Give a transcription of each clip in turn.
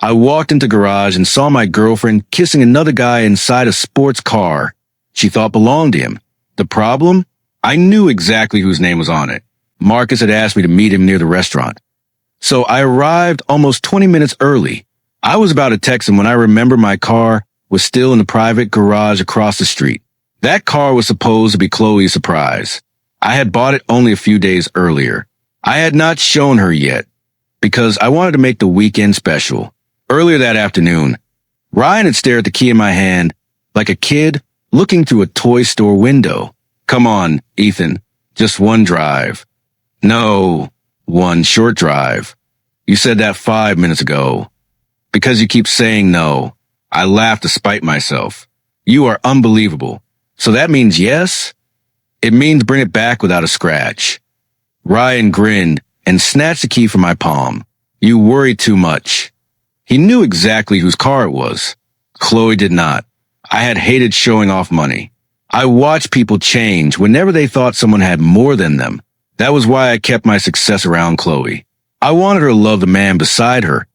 I walked into the garage and saw my girlfriend kissing another guy inside a sports car she thought belonged to him. The problem? I knew exactly whose name was on it. Marcus had asked me to meet him near the restaurant. So I arrived almost 20 minutes early. I was about to text him when I remembered my car was still in the private garage across the street. That car was supposed to be Chloe's surprise. I had bought it only a few days earlier. I had not shown her yet because I wanted to make the weekend special. Earlier that afternoon, Ryan had stared at the key in my hand like a kid looking through a toy store window. Come on, Ethan, just one drive. No, one short drive. You said that 5 minutes ago. Because you keep saying no, I laughed to spite myself. You are unbelievable. So that means yes? It means bring it back without a scratch. Ryan grinned and snatched the key from my palm. You worry too much. He knew exactly whose car it was. Chloe did not. I had hated showing off money. I watched people change whenever they thought someone had more than them. That was why I kept my success around Chloe. I wanted her to love the man beside her,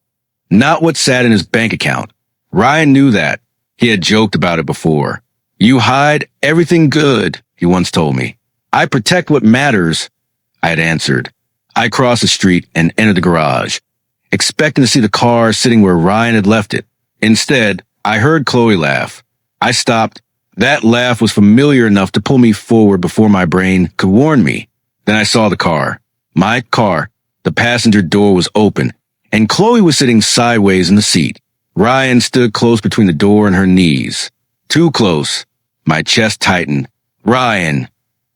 not what sat in his bank account. Ryan knew that. He had joked about it before. You hide everything good, he once told me. I protect what matters, I had answered. I crossed the street and entered the garage, expecting to see the car sitting where Ryan had left it. Instead, I heard Chloe laugh. I stopped. That laugh was familiar enough to pull me forward before my brain could warn me. Then I saw the car. My car. The passenger door was open, and Chloe was sitting sideways in the seat. Ryan stood close between the door and her knees. Too close. My chest tightened. Ryan.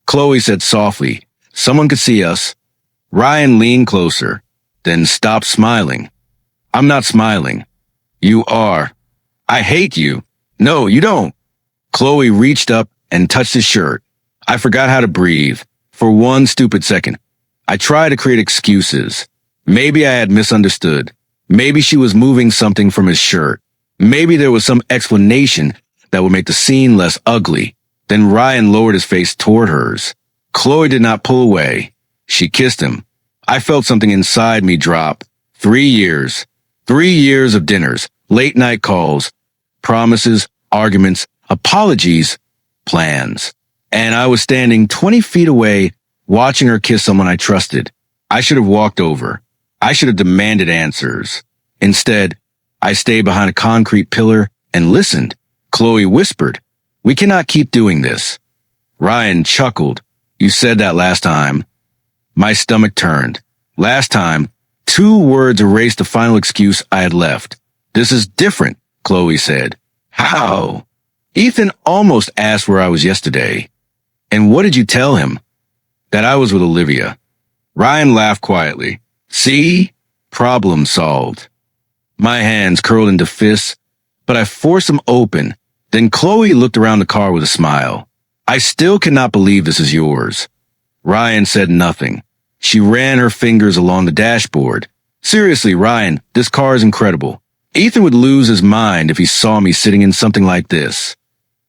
Chloe said softly. Someone could see us. Ryan leaned closer, then stopped smiling. I'm not smiling. You are. I hate you. No, you don't. Chloe reached up and touched his shirt. I forgot how to breathe. For one stupid second, I tried to create excuses. Maybe I had misunderstood. Maybe she was moving something from his shirt. Maybe there was some explanation that would make the scene less ugly. Then Ryan lowered his face toward hers. Chloe did not pull away. She kissed him. I felt something inside me drop. 3 years. 3 years of dinners, late night calls, promises, arguments, apologies, plans. And I was standing 20 feet away, watching her kiss someone I trusted. I should have walked over. I should have demanded answers. Instead, I stayed behind a concrete pillar and listened. Chloe whispered, we cannot keep doing this. Ryan chuckled. You said that last time. My stomach turned. Last time, 2 words erased the final excuse I had left. This is different, Chloe said. How? Ethan almost asked where I was yesterday. And what did you tell him? That I was with Olivia. Ryan laughed quietly. See? Problem solved. My hands curled into fists, but I forced them open. Then Chloe looked around the car with a smile. I still cannot believe this is yours. Ryan said nothing. She ran her fingers along the dashboard. Seriously, Ryan, this car is incredible. Ethan would lose his mind if he saw me sitting in something like this.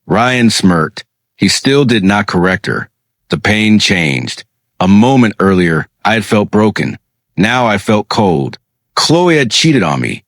Ryan smirked. He still did not correct her. The pain changed. A moment earlier, I had felt broken. Now I felt cold. Chloe had cheated on me,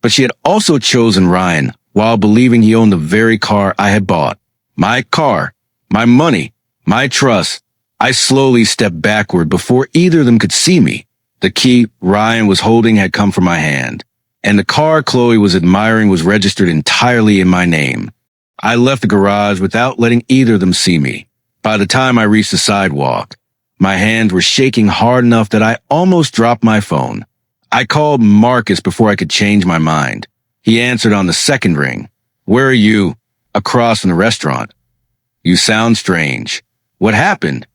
but she had also chosen Ryan while believing he owned the very car I had bought. My car, my money, my trust. I slowly stepped backward before either of them could see me. The key Ryan was holding had come from my hand, and the car Chloe was admiring was registered entirely in my name. I left the garage without letting either of them see me. By the time I reached the sidewalk, my hands were shaking hard enough that I almost dropped my phone. I called Marcus before I could change my mind. He answered on the second ring. Where are you? Across from the restaurant. You sound strange. What happened?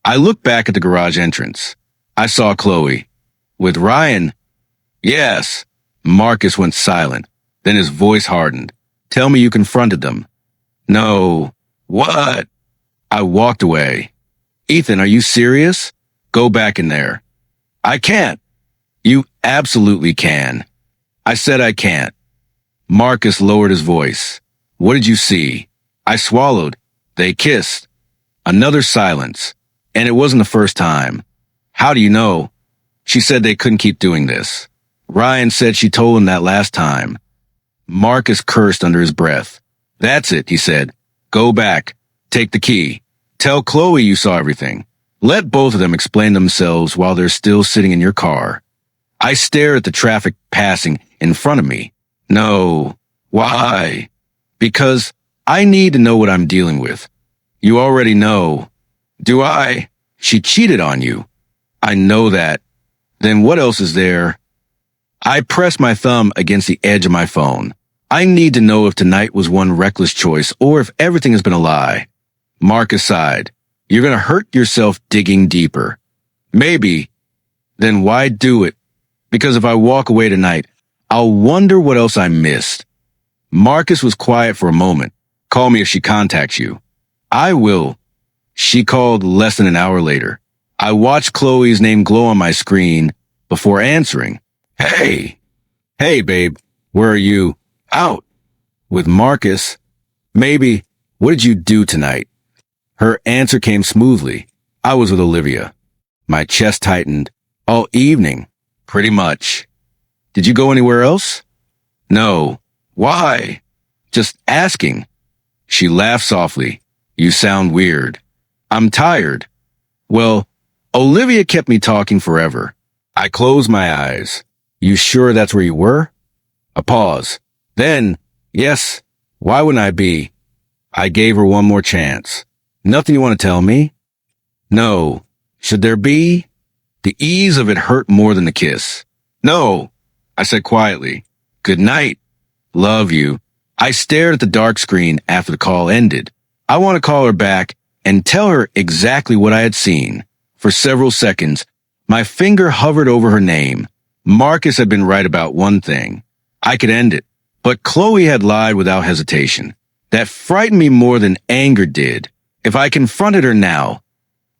I looked back at the garage entrance. I saw Chloe. With Ryan? Yes. Marcus went silent. Then his voice hardened. Tell me you confronted them. No. What? I walked away. Ethan, are you serious? Go back in there. I can't. You absolutely can. I said I can't. Marcus lowered his voice. What did you see? I swallowed. They kissed. Another silence. And it wasn't the first time. How do you know? She said they couldn't keep doing this. Ryan said she told him that last time. Marcus cursed under his breath. That's it, he said. Go back. Take the key. Tell Chloe you saw everything. Let both of them explain themselves while they're still sitting in your car. I stare at the traffic passing in front of me. No. Why? Because I need to know what I'm dealing with. You already know. Do I? She cheated on you. I know that. Then what else is there? I press my thumb against the edge of my phone. I need to know if tonight was one reckless choice or if everything has been a lie. Marcus sighed. You're going to hurt yourself digging deeper. Maybe. Then why do it? Because if I walk away tonight, I'll wonder what else I missed. Marcus was quiet for a moment. Call me if she contacts you. I will. She called less than an hour later. I watched Chloe's name glow on my screen before answering. Hey. Hey, babe. Where are you? Out. With Marcus. Maybe. What did you do tonight? Her answer came smoothly. I was with Olivia. My chest tightened. All evening. Pretty much. Did you go anywhere else? No. Why? Just asking. She laughed softly. You sound weird. I'm tired. Well, Olivia kept me talking forever. I closed my eyes. You sure that's where you were? A pause. Then, yes. Why wouldn't I be? I gave her one more chance. Nothing you want to tell me? No. Should there be? The ease of it hurt more than the kiss. No. I said quietly. Good night. Love you. I stared at the dark screen after the call ended. I want to call her back and tell her exactly what I had seen. For several seconds, my finger hovered over her name. Marcus had been right about one thing. I could end it. But Chloe had lied without hesitation. That frightened me more than anger did. If I confronted her now,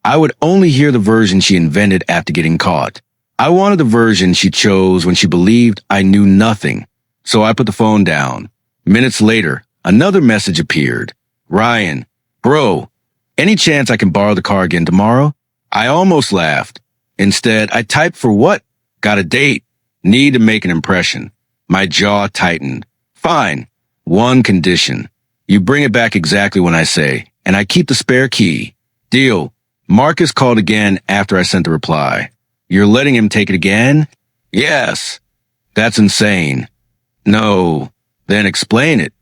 I would only hear the version she invented after getting caught. I wanted the version she chose when she believed I knew nothing. So I put the phone down. Minutes later, another message appeared. Ryan, bro, any chance I can borrow the car again tomorrow? I almost laughed. Instead, I typed for what? Got a date. Need to make an impression. My jaw tightened. Fine. One condition. You bring it back exactly when I say, and I keep the spare key. Deal. Marcus called again after I sent the reply. You're letting him take it again? Yes. That's insane. No. Then explain it.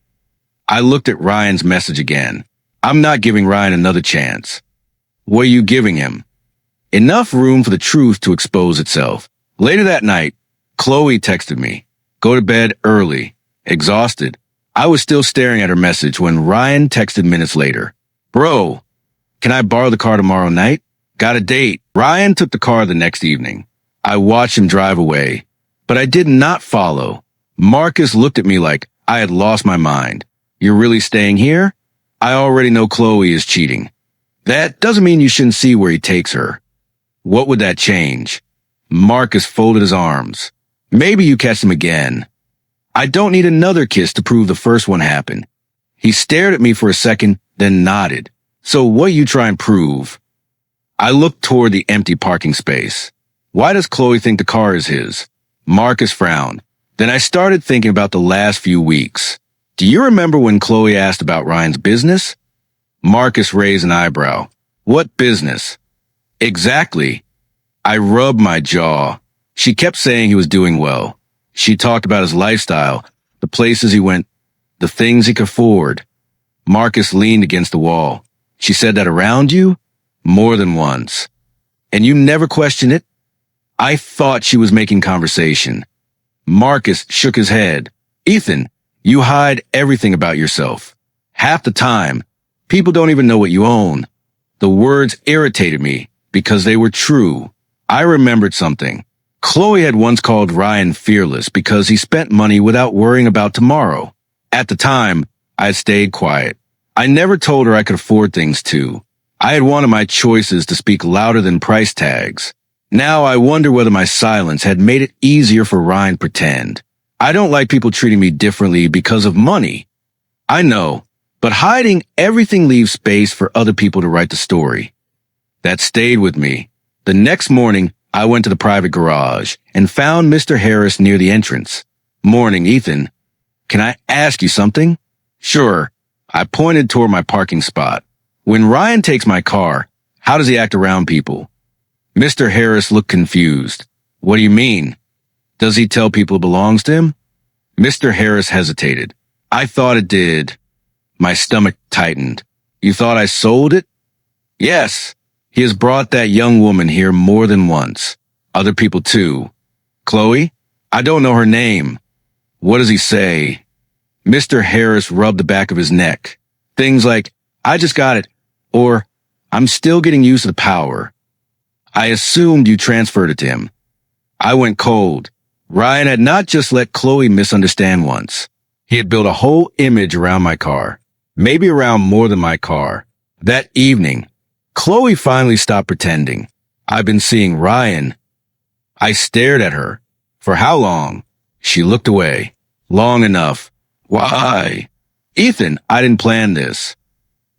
I looked at Ryan's message again. I'm not giving Ryan another chance. What are you giving him? Enough room for the truth to expose itself. Later that night, Chloe texted me. Go to bed early. Exhausted. I was still staring at her message when Ryan texted minutes later. Bro, can I borrow the car tomorrow night? Got a date. Ryan took the car the next evening. I watched him drive away, but I did not follow. Marcus looked at me like I had lost my mind. You're really staying here? I already know Chloe is cheating. That doesn't mean you shouldn't see where he takes her. What would that change? Marcus folded his arms. Maybe you catch him again. I don't need another kiss to prove the first one happened. He stared at me for a second, then nodded. So what you try and prove? I looked toward the empty parking space. Why does Chloe think the car is his? Marcus frowned. Then I started thinking about the last few weeks. Do you remember when Chloe asked about Ryan's business? Marcus raised an eyebrow. What business? Exactly. I rubbed my jaw. She kept saying he was doing well. She talked about his lifestyle, the places he went, the things he could afford. Marcus leaned against the wall. She said that around you? More than once. And you never questioned it? I thought she was making conversation. Marcus shook his head. Ethan, you hide everything about yourself. Half the time, people don't even know what you own. The words irritated me because they were true. I remembered something. Chloe had once called Ryan fearless because he spent money without worrying about tomorrow. At the time, I had stayed quiet. I never told her I could afford things too. I had wanted my choices to speak louder than price tags. Now I wonder whether my silence had made it easier for Ryan to pretend. I don't like people treating me differently because of money. I know, but hiding everything leaves space for other people to write the story. That stayed with me. The next morning, I went to the private garage and found Mr. Harris near the entrance. Morning, Ethan. Can I ask you something? Sure. I pointed toward my parking spot. When Ryan takes my car, how does he act around people? Mr. Harris looked confused. What do you mean? Does he tell people it belongs to him? Mr. Harris hesitated. I thought it did. My stomach tightened. You thought I sold it? Yes. He has brought that young woman here more than once. Other people too. Chloe? I don't know her name. What does he say? Mr. Harris rubbed the back of his neck. Things like, I just got it, or I'm still getting used to the power. I assumed you transferred it to him. I went cold. Ryan had not just let Chloe misunderstand once. He had built a whole image around my car, maybe around more than my car. That evening, Chloe finally stopped pretending. I've been seeing Ryan. I stared at her. For how long? She looked away. Long enough. Why? Ethan, I didn't plan this.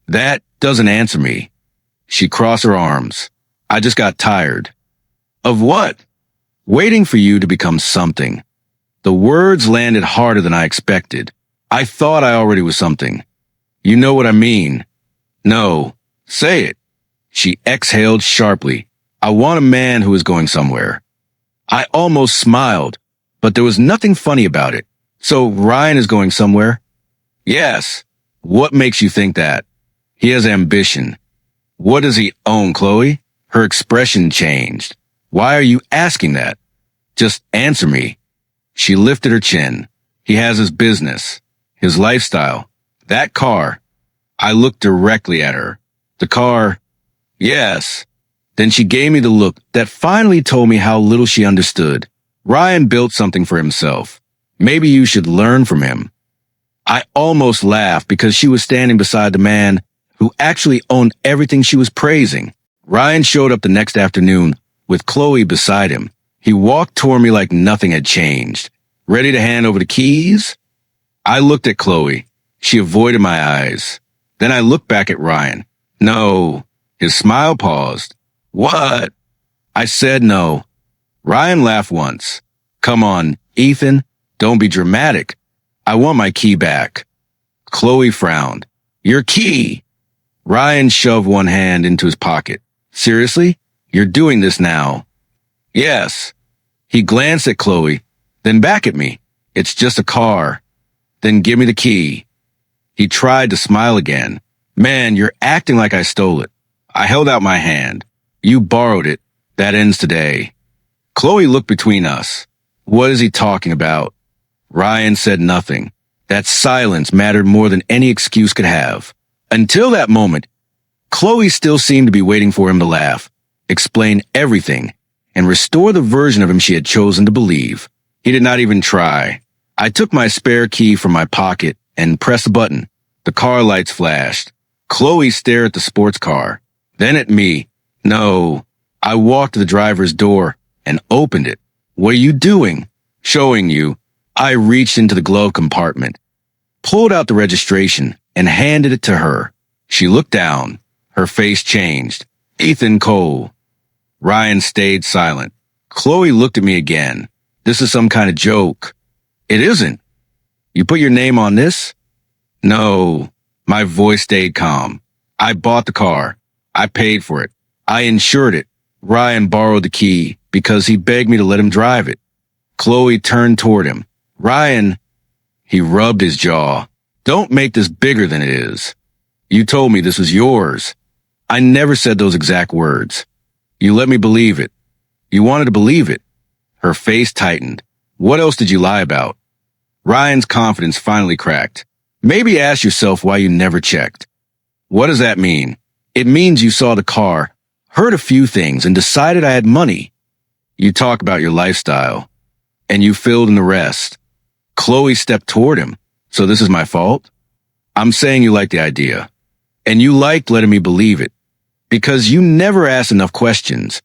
That doesn't answer me. She crossed her arms. I just got tired. Of what? Waiting for you to become something. The words landed harder than I expected. I thought I already was something. You know what I mean. No. Say it. She exhaled sharply. I want a man who is going somewhere. I almost smiled, but there was nothing funny about it. So Ryan is going somewhere? Yes. What makes you think that? He has ambition. What does he own, Chloe? Her expression changed. Why are you asking that? Just answer me. She lifted her chin. He has his business, his lifestyle, that car. I looked directly at her. The car. Yes. Then she gave me the look that finally told me how little she understood. Ryan built something for himself. Maybe you should learn from him. I almost laughed because she was standing beside the man who actually owned everything she was praising. Ryan showed up the next afternoon with Chloe beside him. He walked toward me like nothing had changed. Ready to hand over the keys? I looked at Chloe. She avoided my eyes. Then I looked back at Ryan. No. His smile paused. What? I said no. Ryan laughed once. Come on, Ethan. Don't be dramatic. I want my key back. Chloe frowned. Your key? Ryan shoved one hand into his pocket. Seriously? You're doing this now? Yes. He glanced at Chloe, then back at me. It's just a car. Then give me the key. He tried to smile again. Man, you're acting like I stole it. I held out my hand. You borrowed it. That ends today. Chloe looked between us. What is he talking about? Ryan said nothing. That silence mattered more than any excuse could have. Until that moment, Chloe still seemed to be waiting for him to laugh, explain everything, and restore the version of him she had chosen to believe. He did not even try. I took my spare key from my pocket and pressed a button. The car lights flashed. Chloe stared at the sports car, then at me. No. I walked to the driver's door and opened it. What are you doing? Showing you. I reached into the glove compartment, pulled out the registration, and handed it to her. She looked down. Her face changed. Ethan Cole. Ryan stayed silent. Chloe looked at me again. This is some kind of joke. It isn't. You put your name on this? No. My voice stayed calm. I bought the car. I paid for it. I insured it. Ryan borrowed the key because he begged me to let him drive it. Chloe turned toward him. Ryan, he rubbed his jaw. Don't make this bigger than it is. You told me this was yours. I never said those exact words. You let me believe it. You wanted to believe it. Her face tightened. What else did you lie about? Ryan's confidence finally cracked. Maybe ask yourself why you never checked. What does that mean? It means you saw the car, heard a few things, and decided I had money. You talk about your lifestyle, and you filled in the rest. Chloe stepped toward him. So this is my fault? I'm saying you like the idea. And you liked letting me believe it. Because you never asked enough questions.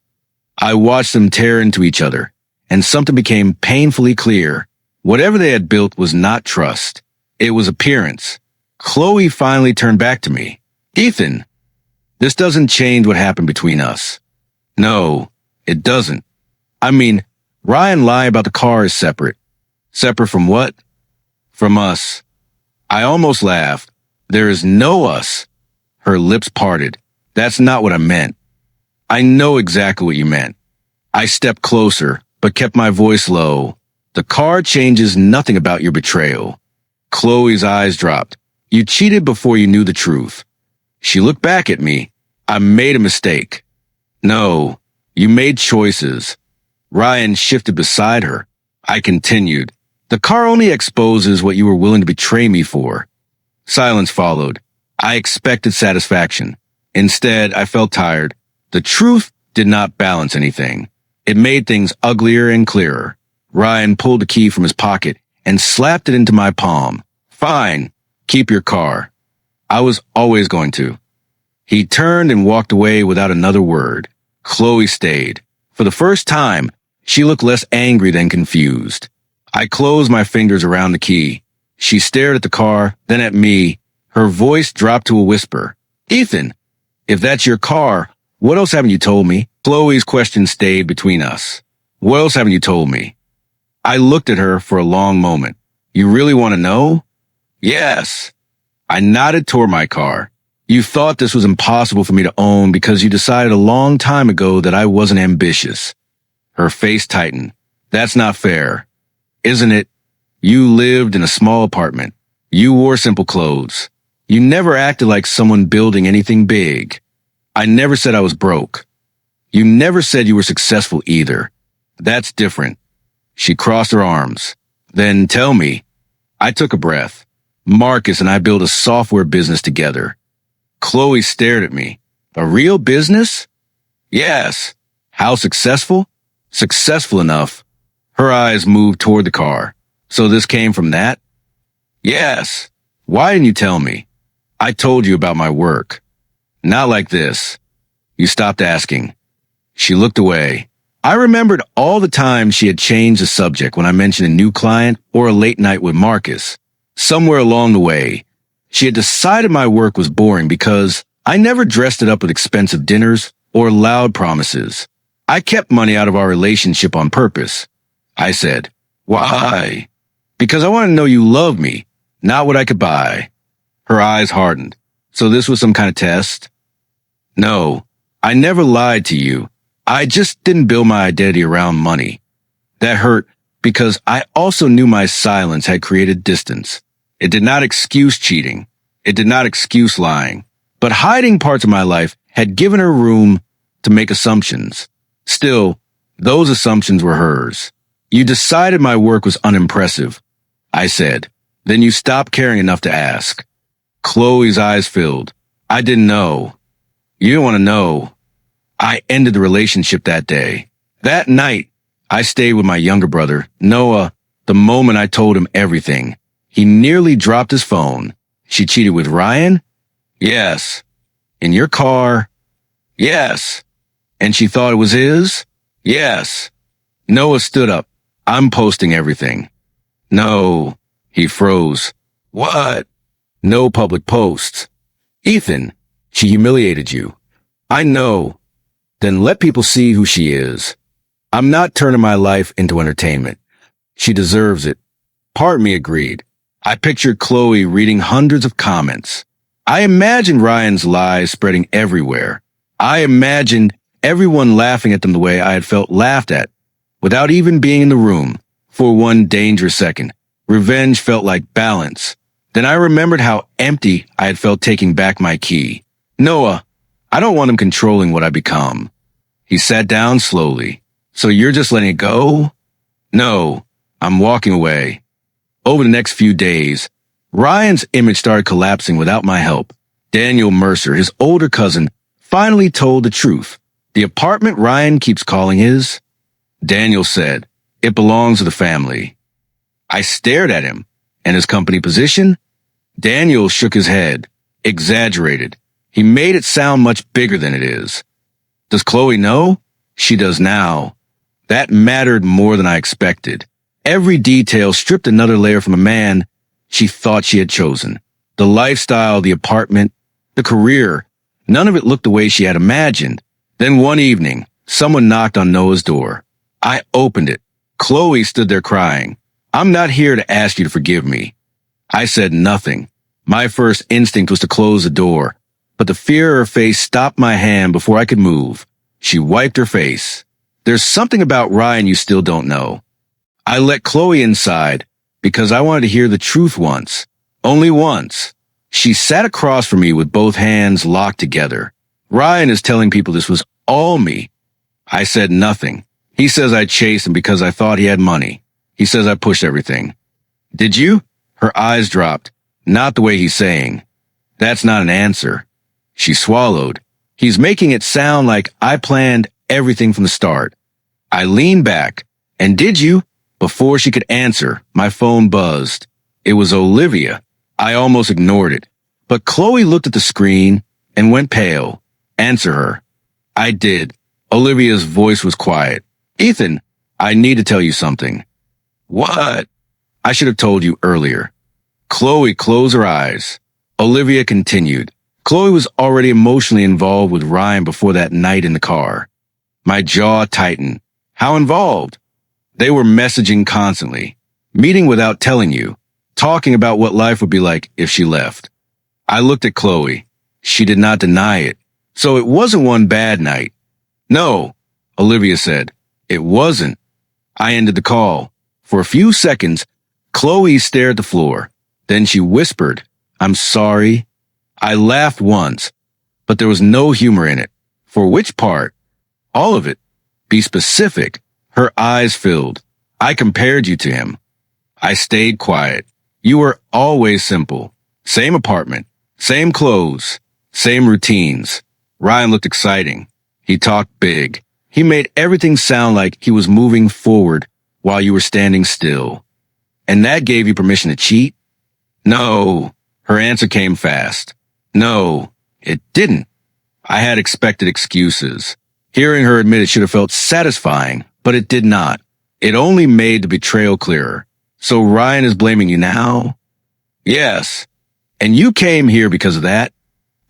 I watched them tear into each other, and something became painfully clear. Whatever they had built was not trust. It was appearance. Chloe finally turned back to me. Ethan, this doesn't change what happened between us. No, it doesn't. I mean, Ryan lying about the car is separate. Separate from what? From us. I almost laughed. There is no us. Her lips parted. That's not what I meant. I know exactly what you meant. I stepped closer, but kept my voice low. The car changes nothing about your betrayal. Chloe's eyes dropped. You cheated before you knew the truth. She looked back at me. I made a mistake. No, you made choices. Ryan shifted beside her. I continued. The car only exposes what you were willing to betray me for. Silence followed. I expected satisfaction. Instead, I felt tired. The truth did not balance anything. It made things uglier and clearer. Ryan pulled the key from his pocket and slapped it into my palm. Fine, keep your car. I was always going to. He turned and walked away without another word. Chloe stayed. For the first time, she looked less angry than confused. I closed my fingers around the key. She stared at the car, then at me. Her voice dropped to a whisper. Ethan, if that's your car, what else haven't you told me? Chloe's question stayed between us. What else haven't you told me? I looked at her for a long moment. You really want to know? Yes. I nodded toward my car. You thought this was impossible for me to own because you decided a long time ago that I wasn't ambitious. Her face tightened. That's not fair. Isn't it? You lived in a small apartment. You wore simple clothes. You never acted like someone building anything big. I never said I was broke. You never said you were successful either. That's different. She crossed her arms. Then tell me. I took a breath. Marcus and I built a software business together. Chloe stared at me. A real business? Yes. How successful? Successful enough. Her eyes moved toward the car. So this came from that? Yes. Why didn't you tell me? I told you about my work. Not like this. You stopped asking. She looked away. I remembered all the times she had changed the subject when I mentioned a new client or a late night with Marcus. Somewhere along the way, she had decided my work was boring because I never dressed it up with expensive dinners or loud promises. I kept money out of our relationship on purpose. I said, why? Because I want to know you love me, not what I could buy. Her eyes hardened. So this was some kind of test? No, I never lied to you. I just didn't build my identity around money. That hurt because I also knew my silence had created distance. It did not excuse cheating. It did not excuse lying. But hiding parts of my life had given her room to make assumptions. Still, those assumptions were hers. You decided my work was unimpressive. I said. Then you stopped caring enough to ask. Chloe's eyes filled. I didn't know. You didn't want to know. I ended the relationship that day. That night, I stayed with my younger brother, Noah, the moment I told him everything. He nearly dropped his phone. She cheated with Ryan? Yes. In your car? Yes. And she thought it was his? Yes. Noah stood up. I'm posting everything. No. He froze. What? No public posts. Ethan, she humiliated you. I know. Then let people see who she is. I'm not turning my life into entertainment. She deserves it. Part of me agreed. I pictured Chloe reading hundreds of comments. I imagined Ryan's lies spreading everywhere. I imagined everyone laughing at them the way I had felt laughed at, without even being in the room. For one dangerous second, revenge felt like balance. Then I remembered how empty I had felt taking back my key. Noah, I don't want him controlling what I become. He sat down slowly. So you're just letting it go? No, I'm walking away. Over the next few days, Ryan's image started collapsing without my help. Daniel Mercer, his older cousin, finally told the truth. The apartment Ryan keeps calling his? Daniel said, it belongs to the family. I stared at him. And his company position? Daniel shook his head, exaggerated. He made it sound much bigger than it is. Does Chloe know? She does now. That mattered more than I expected. Every detail stripped another layer from a man she thought she had chosen. The lifestyle, the apartment, the career, none of it looked the way she had imagined. Then one evening, someone knocked on Noah's door. I opened it. Chloe stood there crying. I'm not here to ask you to forgive me. I said nothing. My first instinct was to close the door, but the fear of her face stopped my hand before I could move. She wiped her face. There's something about Ryan you still don't know. I let Chloe inside because I wanted to hear the truth once. Only once. She sat across from me with both hands locked together. Ryan is telling people this was all me. I said nothing. He says I chased him because I thought he had money. He says I pushed everything. Did you? Her eyes dropped. Not the way he's saying. That's not an answer. She swallowed. He's making it sound like I planned everything from the start. I leaned back. And did you? Before she could answer, my phone buzzed. It was Olivia. I almost ignored it. But Chloe looked at the screen and went pale. Answer her. I did. Olivia's voice was quiet. Ethan, I need to tell you something. What? I should have told you earlier. Chloe closed her eyes. Olivia continued. Chloe was already emotionally involved with Ryan before that night in the car. My jaw tightened. How involved? They were messaging constantly, meeting without telling you, talking about what life would be like if she left. I looked at Chloe. She did not deny it. So it wasn't one bad night. No, Olivia said. It wasn't. I ended the call. For a few seconds, Chloe stared at the floor. Then she whispered, I'm sorry. I laughed once, but there was no humor in it. For which part? All of it. Be specific. Her eyes filled. I compared you to him. I stayed quiet. You were always simple. Same apartment, same clothes, same routines. Ryan looked exciting. He talked big. He made everything sound like he was moving forward while you were standing still. And that gave you permission to cheat? No. Her answer came fast. No, it didn't. I had expected excuses. Hearing her admit it should have felt satisfying, but it did not. It only made the betrayal clearer. So Ryan is blaming you now? Yes. And you came here because of that?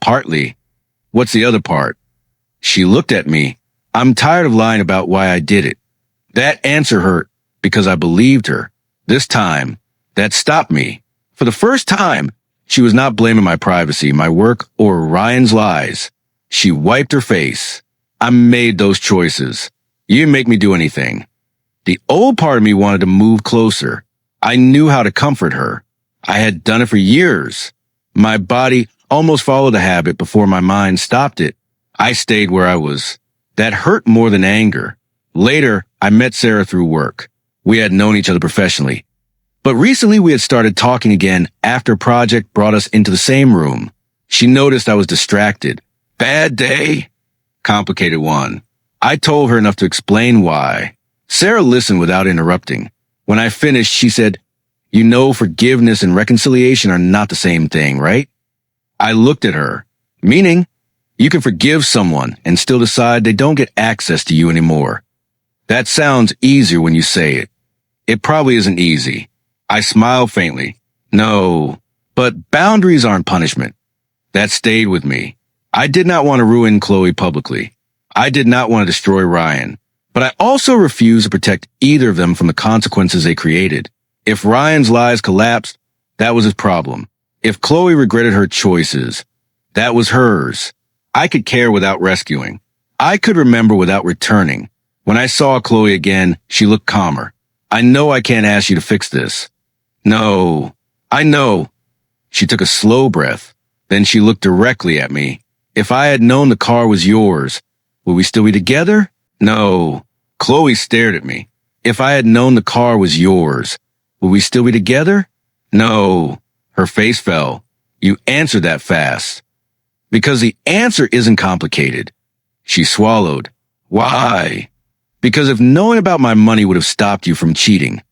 Partly. What's the other part? She looked at me. I'm tired of lying about why I did it. That answer hurt because I believed her. This time, that stopped me. For the first time, she was not blaming my privacy, my work, or Ryan's lies. She wiped her face. I made those choices. You didn't make me do anything. The old part of me wanted to move closer. I knew how to comfort her. I had done it for years. My body almost followed the habit before my mind stopped it. I stayed where I was. That hurt more than anger. Later, I met Sarah through work. We had known each other professionally. But recently we had started talking again after a project brought us into the same room. She noticed I was distracted. Bad day? Complicated one. I told her enough to explain why. Sarah listened without interrupting. When I finished, she said, You know, forgiveness and reconciliation are not the same thing, right? I looked at her. Meaning, you can forgive someone and still decide they don't get access to you anymore. That sounds easier when you say it. It probably isn't easy. I smiled faintly. No, but boundaries aren't punishment. That stayed with me. I did not want to ruin Chloe publicly. I did not want to destroy Ryan. But I also refused to protect either of them from the consequences they created. If Ryan's lies collapsed, that was his problem. If Chloe regretted her choices, that was hers. I could care without rescuing. I could remember without returning. When I saw Chloe again, she looked calmer. I know I can't ask you to fix this. No, I know. She took a slow breath. Then she looked directly at me. If I had known the car was yours, would we still be together? No. Chloe stared at me. If I had known the car was yours, would we still be together? No. Her face fell. You answered that fast. Because the answer isn't complicated. She swallowed. Why? Because if knowing about my money would have stopped you from cheating,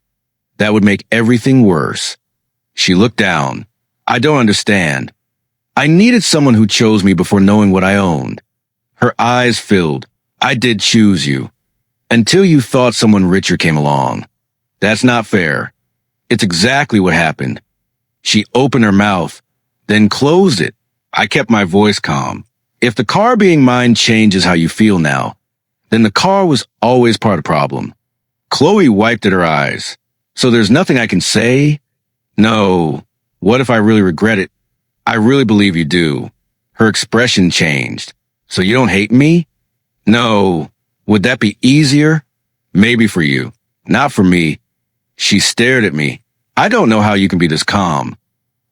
that would make everything worse. She looked down. I don't understand. I needed someone who chose me before knowing what I owned. Her eyes filled. I did choose you. Until you thought someone richer came along. That's not fair. It's exactly what happened. She opened her mouth, then closed it. I kept my voice calm. If the car being mine changes how you feel now, then the car was always part of the problem. Chloe wiped at her eyes. So there's nothing I can say? No. What if I really regret it? I really believe you do. Her expression changed. So you don't hate me? No. Would that be easier? Maybe for you. Not for me. She stared at me. I don't know how you can be this calm.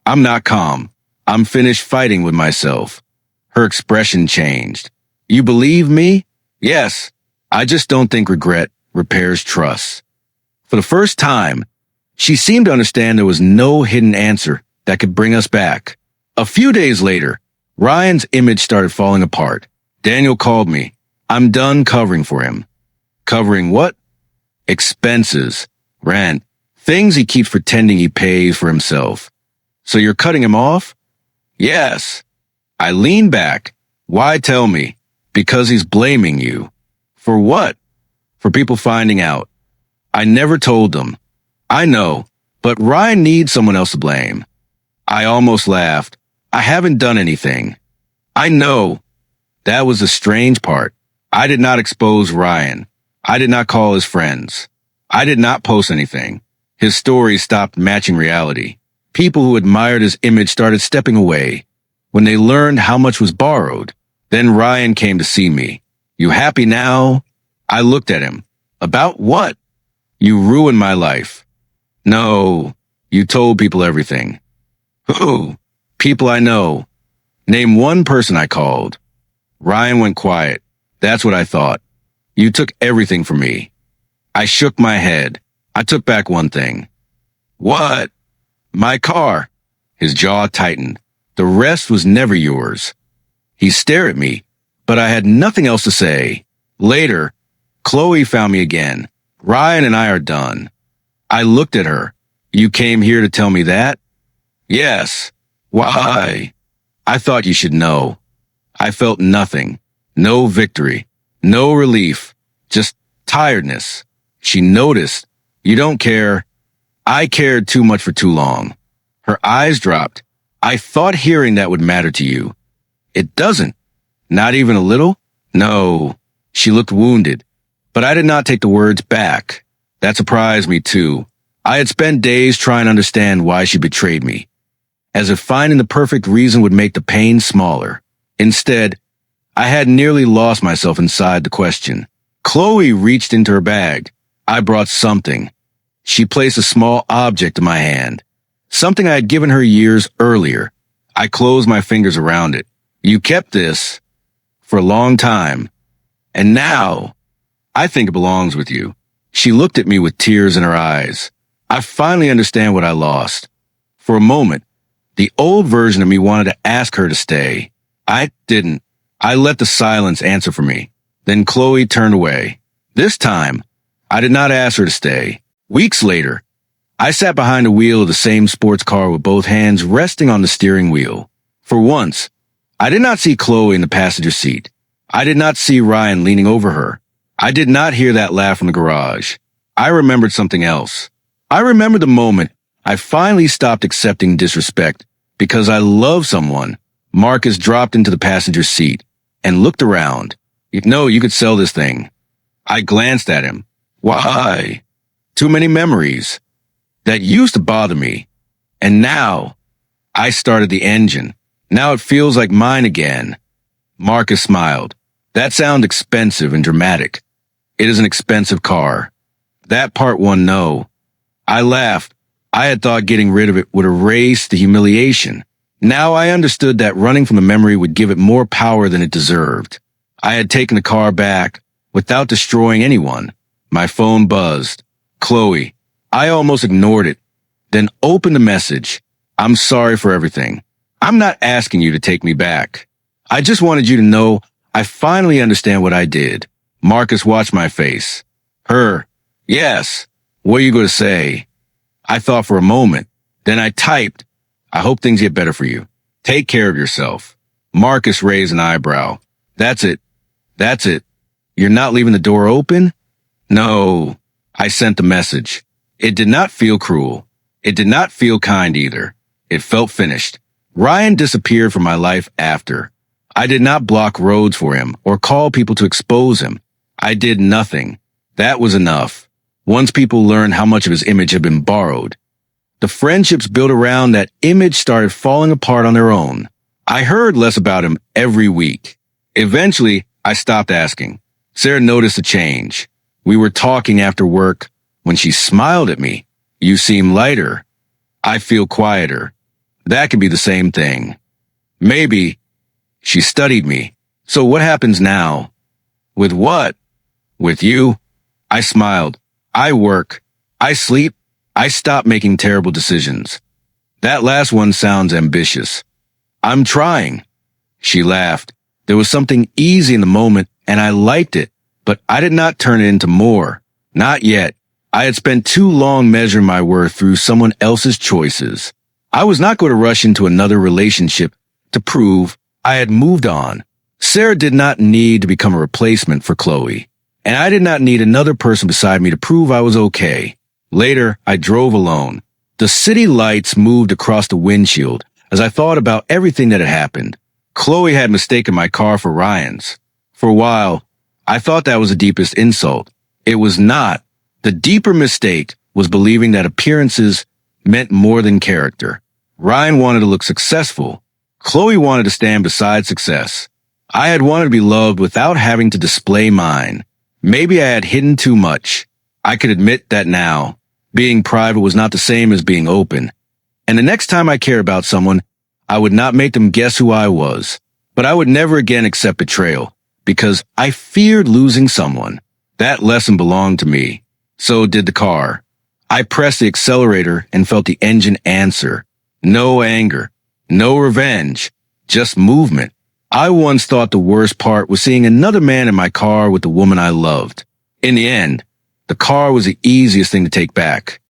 I'm not calm. I'm finished fighting with myself. Her expression changed. You believe me? Yes. I just don't think regret repairs trust. For the first time, she seemed to understand there was no hidden answer that could bring us back. A few days later, Ryan's image started falling apart. Daniel called me. I'm done covering for him. Covering what? Expenses, rent, things he keeps pretending he pays for himself. So you're cutting him off? Yes. I leaned back. Why tell me? Because he's blaming you. For what? For people finding out. I never told them. I know, but Ryan needs someone else to blame. I almost laughed. I haven't done anything. I know. That was the strange part. I did not expose Ryan. I did not call his friends. I did not post anything. His stories stopped matching reality. People who admired his image started stepping away. When they learned how much was borrowed, then Ryan came to see me. You happy now? I looked at him. About what? You ruined my life. No, you told people everything. Who? People I know. Name one person I called. Ryan went quiet. That's what I thought. You took everything from me. I shook my head. I took back one thing. What? My car. His jaw tightened. The rest was never yours. He stared at me, but I had nothing else to say. Later, Chloe found me again. Ryan and I are done. I looked at her. You came here to tell me that? Yes. Why? I thought you should know. I felt nothing. No victory. No relief. Just tiredness. She noticed. You don't care. I cared too much for too long. Her eyes dropped. I thought hearing that would matter to you. It doesn't. Not even a little? No. She looked wounded. But I did not take the words back. That surprised me too. I had spent days trying to understand why she betrayed me. As if finding the perfect reason would make the pain smaller. Instead, I had nearly lost myself inside the question. Chloe reached into her bag. I brought something. She placed a small object in my hand. Something I had given her years earlier. I closed my fingers around it. You kept this for a long time. And now, I think it belongs with you. She looked at me with tears in her eyes. I finally understand what I lost. For a moment, the old version of me wanted to ask her to stay. I didn't. I let the silence answer for me. Then Chloe turned away. This time, I did not ask her to stay. Weeks later, I sat behind the wheel of the same sports car with both hands resting on the steering wheel. For once, I did not see Chloe in the passenger seat. I did not see Ryan leaning over her. I did not hear that laugh from the garage. I remembered something else. I remembered the moment I finally stopped accepting disrespect because I love someone. Marcus dropped into the passenger seat and looked around. No, you could sell this thing. I glanced at him. Why? Too many memories. That used to bother me. And now, I started the engine. Now it feels like mine again. Marcus smiled. That sounds expensive and dramatic. It is an expensive car. That part won no. I laughed. I had thought getting rid of it would erase the humiliation. Now I understood that running from the memory would give it more power than it deserved. I had taken the car back without destroying anyone. My phone buzzed. Chloe. I almost ignored it, then opened the message. I'm sorry for everything. I'm not asking you to take me back. I just wanted you to know I finally understand what I did. Marcus watched my face. Her. Yes. What are you going to say? I thought for a moment. Then I typed. I hope things get better for you. Take care of yourself. Marcus raised an eyebrow. That's it. That's it. You're not leaving the door open? No. I sent the message. It did not feel cruel. It did not feel kind either. It felt finished. Ryan disappeared from my life after. I did not block roads for him or call people to expose him. I did nothing. That was enough. Once people learned how much of his image had been borrowed, the friendships built around that image started falling apart on their own. I heard less about him every week. Eventually, I stopped asking. Sarah noticed a change. We were talking after work when she smiled at me. You seem lighter. I feel quieter. That could be the same thing. Maybe. She studied me. So what happens now? With what? With you? I smiled. I work. I sleep. I stop making terrible decisions. That last one sounds ambitious. I'm trying. She laughed. There was something easy in the moment, and I liked it, but I did not turn it into more. Not yet. I had spent too long measuring my worth through someone else's choices. I was not going to rush into another relationship to prove I had moved on. Sarah did not need to become a replacement for Chloe, and I did not need another person beside me to prove I was okay. Later, I drove alone. The city lights moved across the windshield as I thought about everything that had happened. Chloe had mistaken my car for Ryan's. For a while, I thought that was the deepest insult. It was not. The deeper mistake was believing that appearances meant more than character. Ryan wanted to look successful. Chloe wanted to stand beside success. I had wanted to be loved without having to display mine. Maybe I had hidden too much. I could admit that now. Being private was not the same as being open. And the next time I cared about someone, I would not make them guess who I was. But I would never again accept betrayal, because I feared losing someone. That lesson belonged to me. So did the car. I pressed the accelerator and felt the engine answer. No anger. No revenge. Just movement. I once thought the worst part was seeing another man in my car with the woman I loved. In the end, the car was the easiest thing to take back.